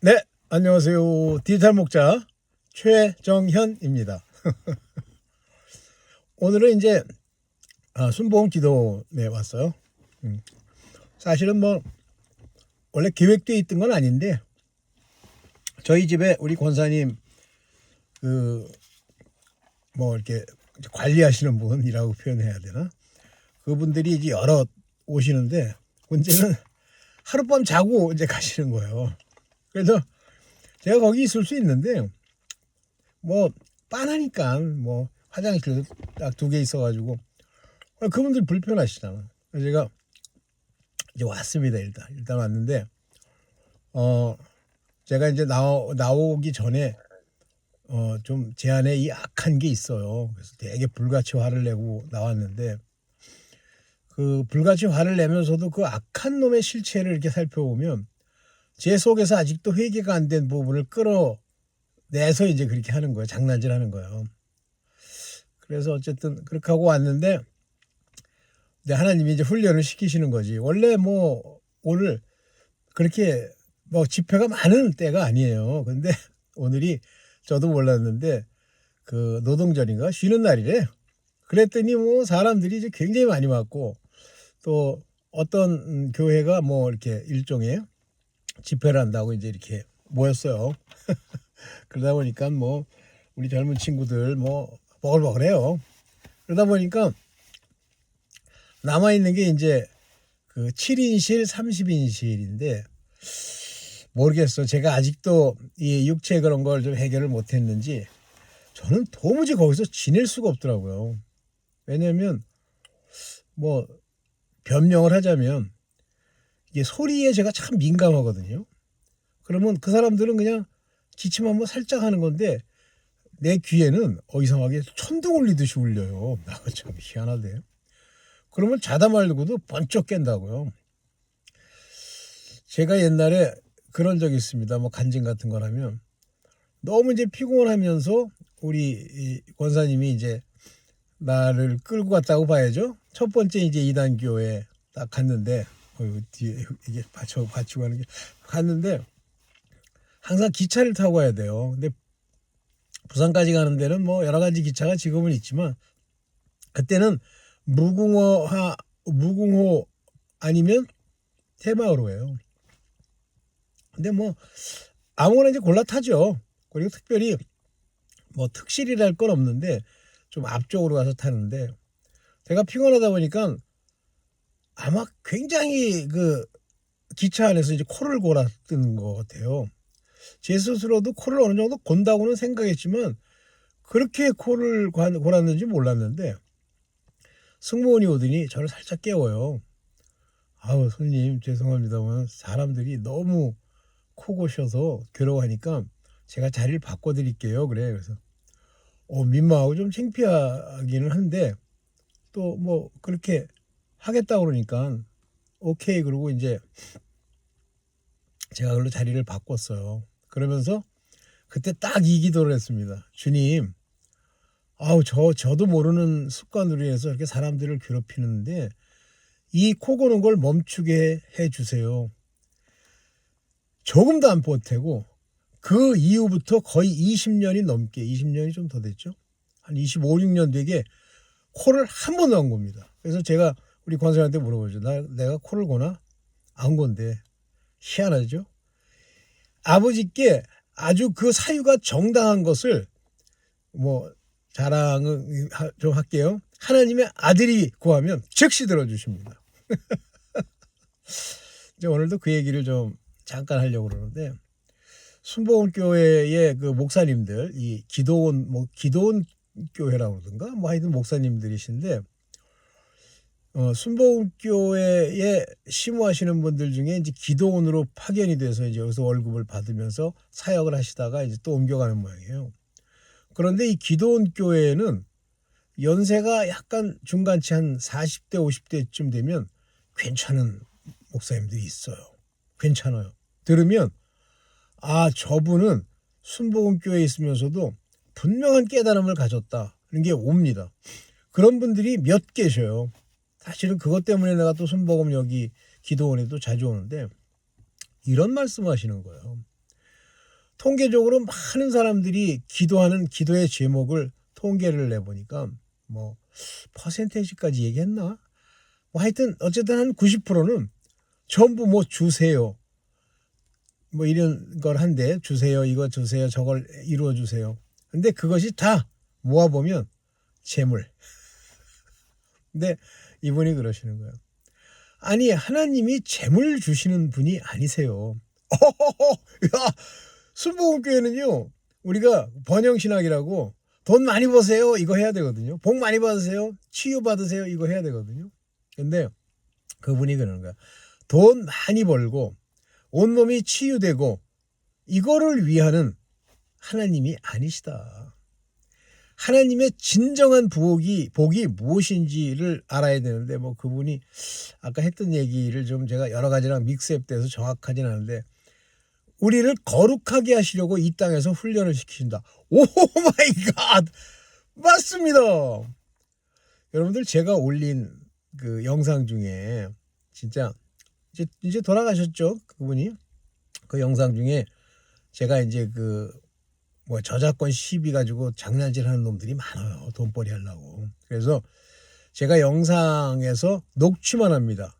네, 안녕하세요. 디지털 목자 최정현입니다. 오늘은 이제 순복음 기도에 왔어요. 사실은 뭐 원래 계획돼 있던 건 아닌데 저희 집에 우리 권사님 그 뭐 이렇게 관리하시는 분이라고 표현해야 되나? 그분들이 이제 여러 오시는데 문제는 하룻밤 자고 이제 가시는 거예요. 그래서 제가 거기 있을 수 있는데 뭐 빤하니까 뭐 화장실도 딱 2개 있어가지고 그분들 불편하시잖아. 그래서 제가 이제 왔습니다. 일단 왔는데 제가 이제 나오기 전에 좀 제 안에 이 악한 게 있어요. 그래서 되게 불같이 화를 내고 나왔는데 그 불같이 화를 내면서도 그 악한 놈의 실체를 이렇게 살펴보면 제 속에서 아직도 회개가 안 된 부분을 끌어내서 이제 그렇게 하는 거예요. 장난질 하는 거예요. 그래서 어쨌든 그렇게 하고 왔는데 이제 하나님이 이제 훈련을 시키시는 거지. 원래 뭐 오늘 그렇게 뭐 집회가 많은 때가 아니에요. 근데 오늘이 저도 몰랐는데 그 노동절인가 쉬는 날이래. 그랬더니 뭐 사람들이 이제 굉장히 많이 왔고 또 어떤 교회가 뭐 이렇게 일종의 집회를 한다고 이제 이렇게 모였어요. 그러다 보니까 뭐 우리 젊은 친구들 뭐 버글버글해요. 그러다 보니까 남아있는 게 이제 그 7인실, 30인실인데 모르겠어. 제가 아직도 이 육체 그런 걸 좀 해결을 못했는지 저는 도무지 거기서 지낼 수가 없더라고요. 왜냐면 뭐 변명을 하자면 이게 소리에 제가 참 민감하거든요. 그러면 그 사람들은 그냥 기침 한번 살짝 하는 건데 내 귀에는 이상하게 천둥 울리듯이 울려요. 나 참 희한하대. 그러면 자다 말고도 번쩍 깬다고요. 제가 옛날에 그런 적이 있습니다. 뭐 간증 같은 걸 하면 너무 이제 피곤하면서 우리 이 권사님이 이제 나를 끌고 갔다고 봐야죠. 첫 번째 이제 이단교에 딱 갔는데 뒤에 이게 받치고 가는 게 갔는데 항상 기차를 타고 가야 돼요. 근데 부산까지 가는 데는 뭐 여러 가지 기차가 지금은 있지만 그때는 무궁호 아니면 테마로예요. 근데 뭐 아무거나 이제 골라 타죠. 그리고 특별히 뭐 특실이랄 건 없는데 좀 앞쪽으로 가서 타는데 제가 피곤하다 보니까 아마 굉장히 그 기차 안에서 이제 코를 골았던 것 같아요. 제 스스로도 코를 어느 정도 곤다고는 생각했지만 그렇게 코를 골았는지 몰랐는데 승무원이 오더니 저를 살짝 깨워요. 아우 손님 죄송합니다만 사람들이 너무 코 고셔서 괴로워하니까 제가 자리를 바꿔드릴게요. 그래. 그래서 민망하고 좀 창피하기는 한데 또 뭐 그렇게 하겠다 그러니까 오케이 그러고 이제 제가 그걸로 자리를 바꿨어요. 그러면서 그때 딱 이 기도를 했습니다. 주님, 저도 모르는 습관으로 인해서 이렇게 사람들을 괴롭히는데 이 코 고는 걸 멈추게 해 주세요. 조금도 안 보태고 그 이후부터 거의 20년이 넘게 20년이 좀 더 됐죠. 한 25, 6년 되게 코를 한 번도 안 겁니다. 그래서 제가 우리 권사님한테 물어보죠. 내가 코를 고나? 안 건데. 희한하죠. 아버지께 아주 그 사유가 정당한 것을 뭐 자랑을 좀 할게요. 하나님의 아들이 구하면 즉시 들어주십니다. 이제 오늘도 그 얘기를 좀 잠깐 하려고 그러는데 순복음교회의 그 목사님들 이 기도원 교회라고 그러던가 뭐 하여튼 목사님들이신데 순복음교회에 심호하시는 분들 중에 이제 기도원으로 파견이 돼서 이제 여기서 월급을 받으면서 사역을 하시다가 이제 또 옮겨가는 모양이에요. 그런데 이 기도원 교회에는 연세가 약간 중간치 한 40대 50대쯤 되면 괜찮은 목사님들이 있어요. 괜찮아요. 들으면 저분은 순복음교회에 있으면서도 분명한 깨달음을 가졌다. 그런 게 옵니다. 그런 분들이 몇 계셔요. 사실은 그것 때문에 내가 또 순복음 여기 기도원에도 자주 오는데 이런 말씀하시는 거예요. 통계적으로 많은 사람들이 기도하는 기도의 제목을 통계를 내보니까 뭐 퍼센테이지까지 얘기했나? 뭐 하여튼 어쨌든 한 90%는 전부 뭐 주세요. 뭐 이런 걸 한대. 주세요. 이거 주세요. 저걸 이루어 주세요. 근데 그것이 다 모아보면 재물. 근데 이분이 그러시는 거예요. 아니 하나님이 재물 주시는 분이 아니세요. 야, 순복음교회는요. 우리가 번영신학이라고 돈 많이 버세요. 이거 해야 되거든요. 복 많이 받으세요. 치유 받으세요. 이거 해야 되거든요. 근데 그분이 그러는 거야. 돈 많이 벌고 온몸이 치유되고 이거를 위하는 하나님이 아니시다. 하나님의 진정한 복이 무엇인지를 알아야 되는데 뭐 그분이 아까 했던 얘기를 좀 제가 여러 가지랑 믹스업돼서 정확하진 않은데 우리를 거룩하게 하시려고 이 땅에서 훈련을 시키신다. 오 마이 갓! 맞습니다. 여러분들 제가 올린 그 영상 중에 진짜 이제 돌아가셨죠? 그분이. 그 영상 중에 제가 이제 그 뭐 저작권 시비 가지고 장난질하는 놈들이 많아요. 돈벌이 하려고. 그래서 제가 영상에서 녹취만 합니다.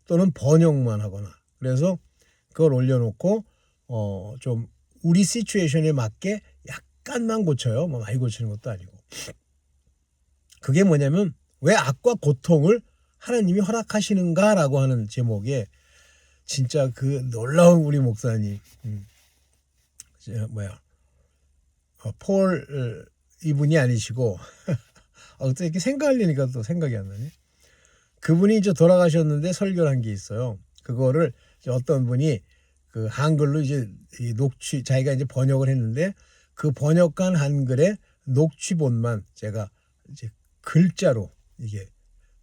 또는 번역만 하거나. 그래서 그걸 올려놓고 좀 우리 시츄에이션에 맞게 약간만 고쳐요. 뭐 많이 고치는 것도 아니고. 그게 뭐냐면 왜 악과 고통을 하나님이 허락하시는가라고 하는 제목에 진짜 그 놀라운 우리 목사님 폴 이분이 아니시고 또 이렇게 생각하려니까 또 생각이 안 나네. 그분이 이제 돌아가셨는데 설교를 한 게 있어요. 그거를 어떤 분이 그 한글로 이제 녹취 자기가 이제 번역을 했는데 그 번역한 한글의 녹취본만 제가 이제 글자로 이게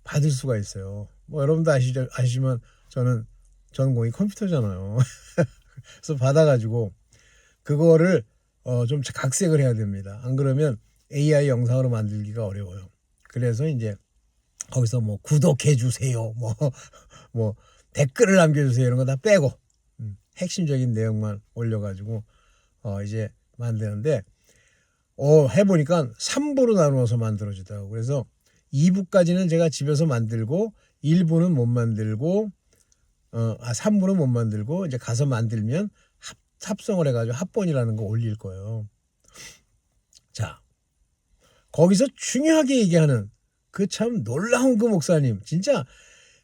받을 수가 있어요. 뭐 여러분도 아시지만 저는 전공이 컴퓨터잖아요. 그래서 받아가지고 그거를 좀 각색을 해야 됩니다. 안 그러면 AI 영상으로 만들기가 어려워요. 그래서 이제 거기서 뭐 구독해 주세요, 뭐 댓글을 남겨주세요 이런 거 다 빼고 핵심적인 내용만 올려가지고 이제 만드는데 해보니까 3부로 나누어서 만들어지더라고요. 그래서 2부까지는 제가 집에서 만들고 1부는 못 만들고 3부는 못 만들고 이제 가서 만들면 합성을 해가지고 합본이라는 거 올릴 거예요. 자, 거기서 중요하게 얘기하는 그 참 놀라운 그 목사님, 진짜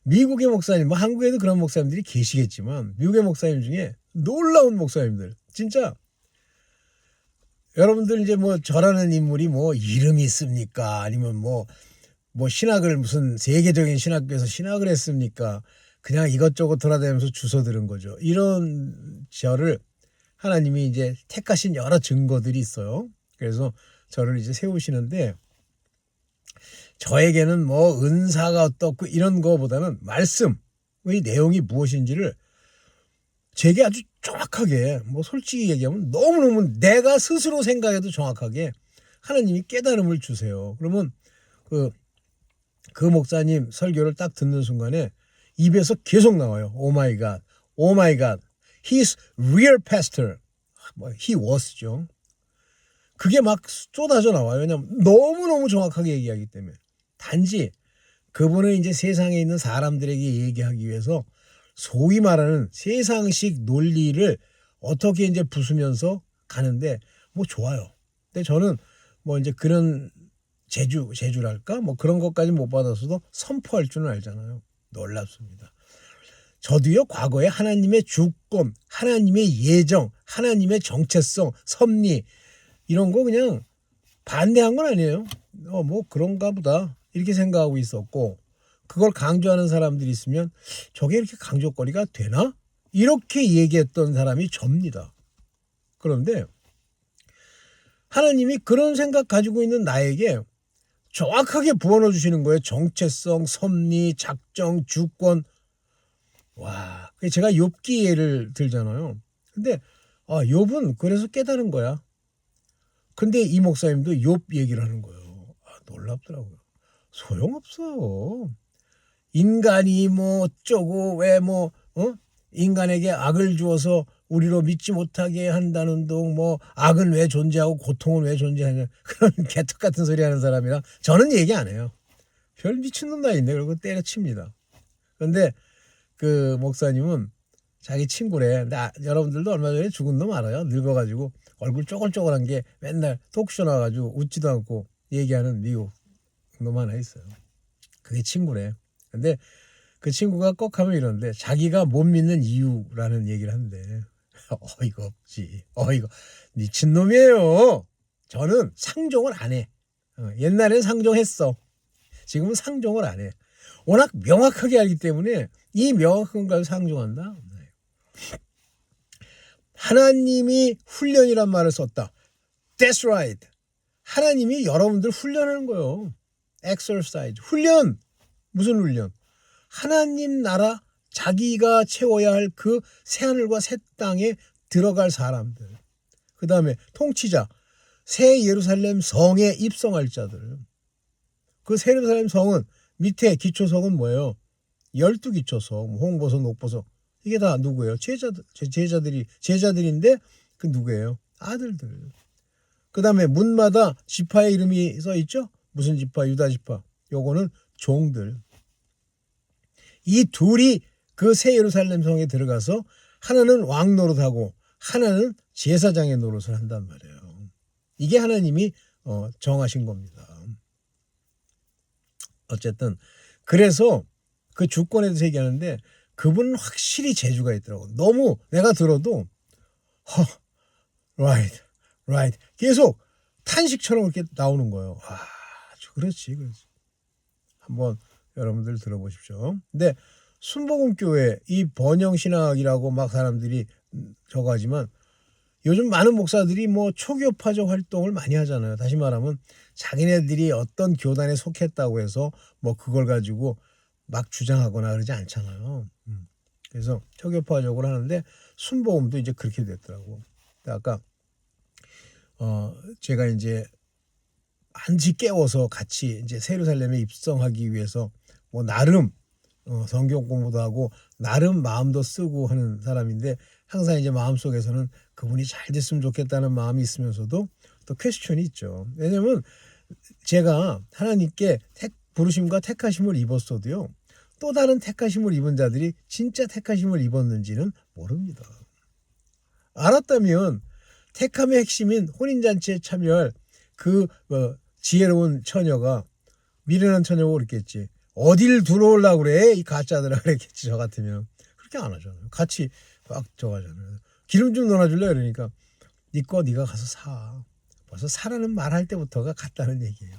미국의 목사님, 뭐 한국에도 그런 목사님들이 계시겠지만 미국의 목사님 중에 놀라운 목사님들, 진짜 여러분들 이제 뭐 저라는 인물이 뭐 이름이 있습니까? 아니면 뭐 신학을 무슨 세계적인 신학교에서 신학을 했습니까? 그냥 이것저것 돌아다니면서 주워 들은 거죠. 이런 저를 하나님이 이제 택하신 여러 증거들이 있어요. 그래서 저를 이제 세우시는데 저에게는 뭐 은사가 어떻고 이런 거보다는 말씀의 내용이 무엇인지를 제게 아주 정확하게 뭐 솔직히 얘기하면 너무너무 내가 스스로 생각해도 정확하게 하나님이 깨달음을 주세요. 그러면 그 목사님 설교를 딱 듣는 순간에 입에서 계속 나와요. 오 마이 갓, 오 마이 갓. He's real pastor. He was죠. 그게 막 쏟아져 나와요. 왜냐면 너무너무 정확하게 얘기하기 때문에. 단지 그분은 이제 세상에 있는 사람들에게 얘기하기 위해서 소위 말하는 세상식 논리를 어떻게 이제 부수면서 가는데 뭐 좋아요. 근데 저는 뭐 이제 그런 재주랄까? 뭐 그런 것까지 못 받았어도 선포할 줄은 알잖아요. 놀랍습니다. 저도요, 과거에 하나님의 주권, 하나님의 예정, 하나님의 정체성, 섭리, 이런 거 그냥 반대한 건 아니에요. 뭐 그런가 보다. 이렇게 생각하고 있었고, 그걸 강조하는 사람들이 있으면 저게 이렇게 강조거리가 되나? 이렇게 얘기했던 사람이 접니다. 그런데 하나님이 그런 생각 가지고 있는 나에게 정확하게 부어넣어 주시는 거예요. 정체성, 섭리, 작정, 주권. 와, 제가 욥기 예를 들잖아요. 근데 욥은 그래서 깨달은 거야. 근데 이 목사님도 욥 얘기를 하는 거예요. 놀랍더라고요. 소용없어요. 인간이 뭐 어쩌고 왜 인간에게 악을 주어서 우리로 믿지 못하게 한다는 운동, 뭐 악은 왜 존재하고 고통은 왜 존재하냐 그런 개떡 같은 소리 하는 사람이랑 저는 얘기 안 해요. 별 미친놈 다 있네. 그리고 때려칩니다. 그런데 그 목사님은 자기 친구래. 근데 여러분들도 얼마 전에 죽은 놈 알아요? 늙어가지고 얼굴 쪼글쪼글한 게 맨날 토크쇼 나와가지고 웃지도 않고 얘기하는 미국 놈 하나 있어요. 그게 친구래. 근데 그 친구가 꼭 하면 이러는데 자기가 못 믿는 이유라는 얘기를 하는데 어이가 없지. 어이가 미친놈이에요. 저는 상종을 안 해. 옛날엔 상종했어. 지금은 상종을 안 해. 워낙 명확하게 알기 때문에 이 명확한 걸 상종한다. 하나님이 훈련이란 말을 썼다. That's right. 하나님이 여러분들 훈련하는 거예요. exercise. 훈련. 무슨 훈련? 하나님 나라 자기가 채워야 할 그 새하늘과 새 땅에 들어갈 사람들. 그 다음에 통치자. 새 예루살렘 성에 입성할 자들. 그 새 예루살렘 성은 밑에 기초성은 뭐예요? 12기초성. 홍보석, 녹보석. 이게 다 누구예요? 제자들인데 그 누구예요? 아들들. 그 다음에 문마다 지파의 이름이 써 있죠? 무슨 지파? 유다 지파. 요거는 종들. 이 둘이 그 새 예루살렘 성에 들어가서 하나는 왕 노릇하고 하나는 제사장의 노릇을 한단 말이에요. 이게 하나님이 정하신 겁니다. 어쨌든 그래서 그 주권에 대해서 얘기하는데 그분은 확실히 재주가 있더라고. 너무 내가 들어도 right 계속 탄식처럼 이렇게 나오는 거예요. 그렇지. 한번 여러분들 들어보십시오. 근데 순복음교회 이 번영신학이라고 막 사람들이 저거 하지만 요즘 많은 목사들이 뭐 초교파적 활동을 많이 하잖아요. 다시 말하면 자기네들이 어떤 교단에 속했다고 해서 뭐 그걸 가지고 막 주장하거나 그러지 않잖아요. 그래서 초교파적으로 하는데 순복음도 이제 그렇게 됐더라고. 아까 제가 이제 한지 깨워서 같이 이제 예루살렘에 입성하기 위해서 뭐 나름 성경 공부도 하고 나름 마음도 쓰고 하는 사람인데 항상 이제 마음속에서는 그분이 잘 됐으면 좋겠다는 마음이 있으면서도 또 퀘스천이 있죠. 왜냐면 제가 하나님께 부르심과 택하심을 입었어도요. 또 다른 택하심을 입은 자들이 진짜 택하심을 입었는지는 모릅니다. 알았다면 택함의 핵심인 혼인잔치에 참여할 그 지혜로운 처녀가 미련한 처녀고 그랬겠지. 어딜 들어오려고 그래 이 가짜들아 그랬겠지. 저 같으면 그렇게 안 하잖아요. 같이 막 저거 하잖아요. 기름 좀 넣어줄래 그러니까 네 거 네가 가서 사. 벌써 사라는 말할 때부터가 같다는 얘기예요.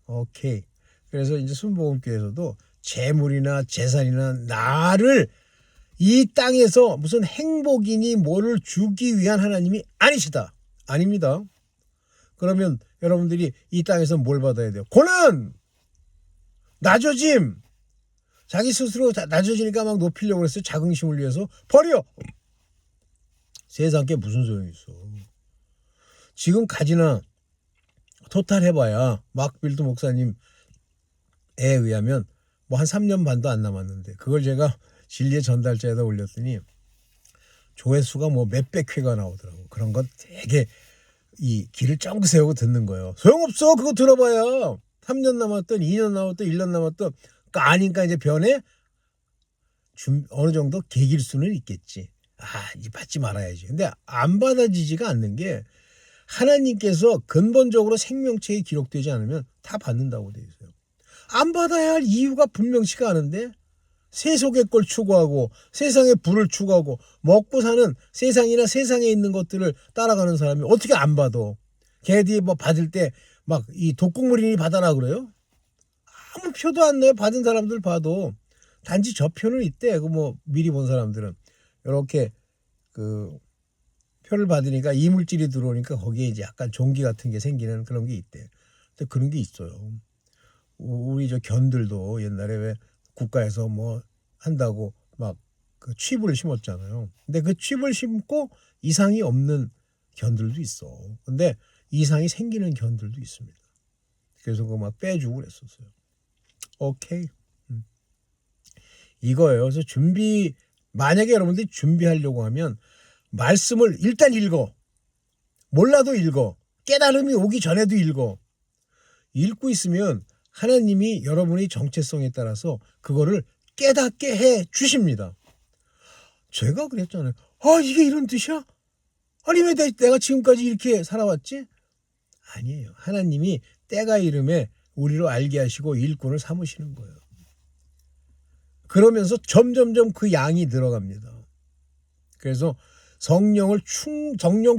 오케이. 그래서 이제 순복음교회에서도 재물이나 재산이나 나를 이 땅에서 무슨 행복이니 뭐를 주기 위한 하나님이 아니시다. 아닙니다. 그러면 여러분들이 이 땅에서 뭘 받아야 돼요? 고난! 낮아짐! 자기 스스로 낮아지니까 막 높이려고 그랬어요. 자긍심을 위해서. 버려! 세상에 무슨 소용이 있어. 지금 가지나 토탈 해봐야 막빌드 목사님에 의하면 뭐 한 3년 반도 안 남았는데 그걸 제가 진리의 전달자에다 올렸더니 조회수가 뭐 몇백 회가 나오더라고. 그런 건 되게 이 귀를 쫑긋 세우고 듣는 거예요. 소용없어. 그거 들어봐야 3년 남았던 2년 남았던 1년 남았던 아니까 이제 변해 어느 정도 계길 수는 있겠지. 이제 받지 말아야지. 근데 안 받아지지가 않는 게 하나님께서 근본적으로 생명체에 기록되지 않으면 다 받는다고 돼 있어요. 안 받아야 할 이유가 분명치가 않은데 세속의 걸 추구하고 세상의 부를 추구하고 먹고 사는 세상이나 세상에 있는 것들을 따라가는 사람이 어떻게 안 받아? 걔들이 뭐 받을 때 막 이 독국물인이 받아라 그래요? 아무 표도 안 나요. 받은 사람들 봐도 단지 저 표는 있대. 그 뭐 미리 본 사람들은 이렇게 그 표를 받으니까 이물질이 들어오니까 거기에 이제 약간 종기 같은 게 생기는 그런 게 있대. 근데 그런 게 있어요. 우리 저 견들도 옛날에 왜 국가에서 뭐 한다고 막 그 칩을 심었잖아요. 근데 그 칩을 심고 이상이 없는 견들도 있어. 근데 이상이 생기는 견들도 있습니다. 그래서 그거 막 빼주고 그랬었어요. 오케이. 이거예요. 그래서 만약에 여러분들이 준비하려고 하면 말씀을 일단 읽어. 몰라도 읽어. 깨달음이 오기 전에도 읽어. 읽고 있으면 하나님이 여러분의 정체성에 따라서 그거를 깨닫게 해 주십니다. 제가 그랬잖아요. 이게 이런 뜻이야? 아니 왜 내가 지금까지 이렇게 살아왔지? 아니에요. 하나님이 때가 이름에 우리로 알게 하시고 일꾼을 삼으시는 거예요. 그러면서 점점점 그 양이 늘어갑니다. 그래서 성령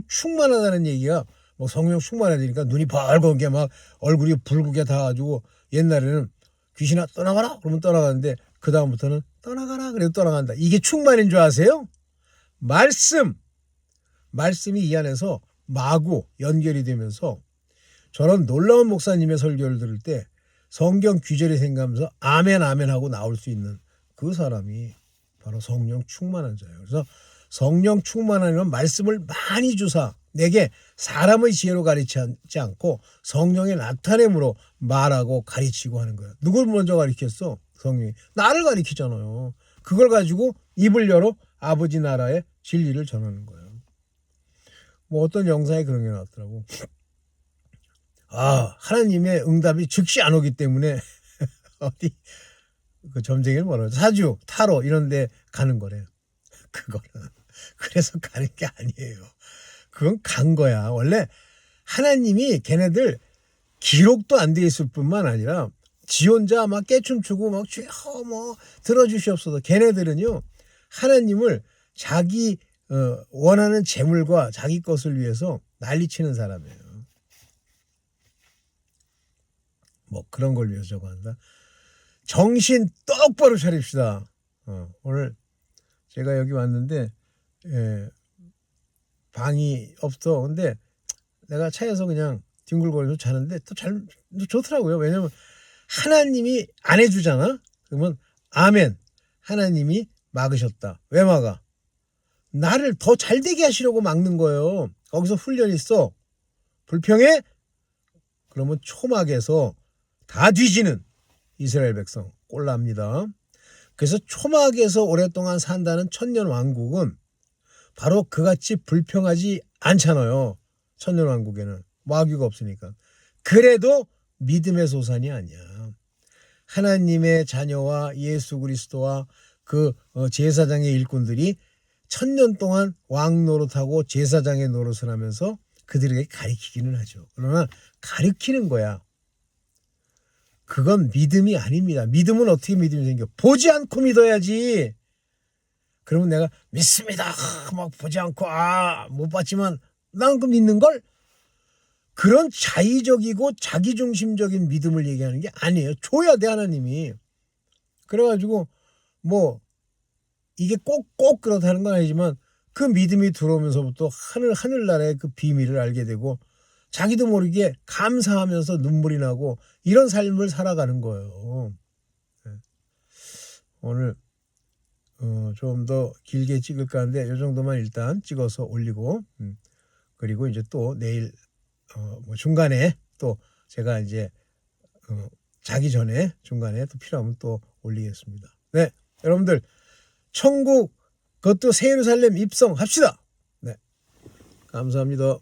충만하다는 얘기가 뭐 성령 충만하다니까 눈이 벌겋게 막 얼굴이 붉게 다 가지고 옛날에는 귀신아 떠나가라 그러면 떠나가는데 그 다음부터는 떠나가라 그래도 떠나간다. 이게 충만인 줄 아세요? 말씀이 이 안에서 마구 연결이 되면서 저런 놀라운 목사님의 설교를 들을 때 성경 귀절이 생각하면서 아멘 아멘 하고 나올 수 있는 그 사람이 바로 성령 충만한 자예요. 그래서 성령 충만하면 말씀을 많이 주사 내게 사람의 지혜로 가르치지 않고 성령의 나타냄으로 말하고 가르치고 하는 거예요. 누굴 먼저 가르쳤어? 성령이. 나를 가르치잖아요. 그걸 가지고 입을 열어 아버지 나라의 진리를 전하는 거예요. 뭐 어떤 영상에 그런 게 나왔더라고. 하나님의 응답이 즉시 안 오기 때문에 어디 그 점쟁이를 뭐라 그러죠? 사주, 타로 이런 데 가는 거래요. 그거는. 그래서 가는 게 아니에요. 그건 간 거야. 원래 하나님이 걔네들 기록도 안 돼 있을 뿐만 아니라 지 혼자 막 깨춤추고 막 뭐 들어주시옵소서. 걔네들은요. 하나님을 자기 원하는 재물과 자기 것을 위해서 난리치는 사람이에요. 뭐 그런 걸 위해서 저거 한다. 정신 똑바로 차립시다. 오늘 제가 여기 왔는데 방이 없어. 근데 내가 차에서 그냥 뒹굴거리면서 자는데 또 좋더라고요. 왜냐면 하나님이 안 해주잖아. 그러면 아멘. 하나님이 막으셨다. 왜 막아? 나를 더 잘되게 하시려고 막는 거예요. 거기서 훈련 있어. 불평해? 그러면 초막에서 다 뒤지는 이스라엘 백성 꼴납니다. 그래서 초막에서 오랫동안 산다는 천년 왕국은 바로 그같이 불평하지 않잖아요. 천년 왕국에는 마귀가 없으니까. 그래도 믿음의 소산이 아니야. 하나님의 자녀와 예수 그리스도와 그 제사장의 일꾼들이 천년 동안 왕 노릇하고 제사장의 노릇을 하면서 그들에게 가르치기는 하죠. 그러나 가르치는 거야. 그건 믿음이 아닙니다. 믿음은 어떻게 믿음이 생겨? 보지 않고 믿어야지. 그러면 내가 믿습니다. 막 보지 않고 못 봤지만 난 그 믿는걸? 그런 자의적이고 자기중심적인 믿음을 얘기하는 게 아니에요. 줘야 돼 하나님이. 그래가지고 뭐 이게 꼭 그렇다는 건 아니지만 그 믿음이 들어오면서부터 하늘나라의 그 비밀을 알게 되고 자기도 모르게 감사하면서 눈물이 나고 이런 삶을 살아가는 거예요. 오늘 좀 더 길게 찍을까 하는데 이 정도만 일단 찍어서 올리고 그리고 이제 또 내일 뭐 중간에 또 제가 이제 자기 전에 중간에 또 필요하면 또 올리겠습니다. 네, 여러분들 천국 그것도 새 예루살렘 입성합시다. 네, 감사합니다.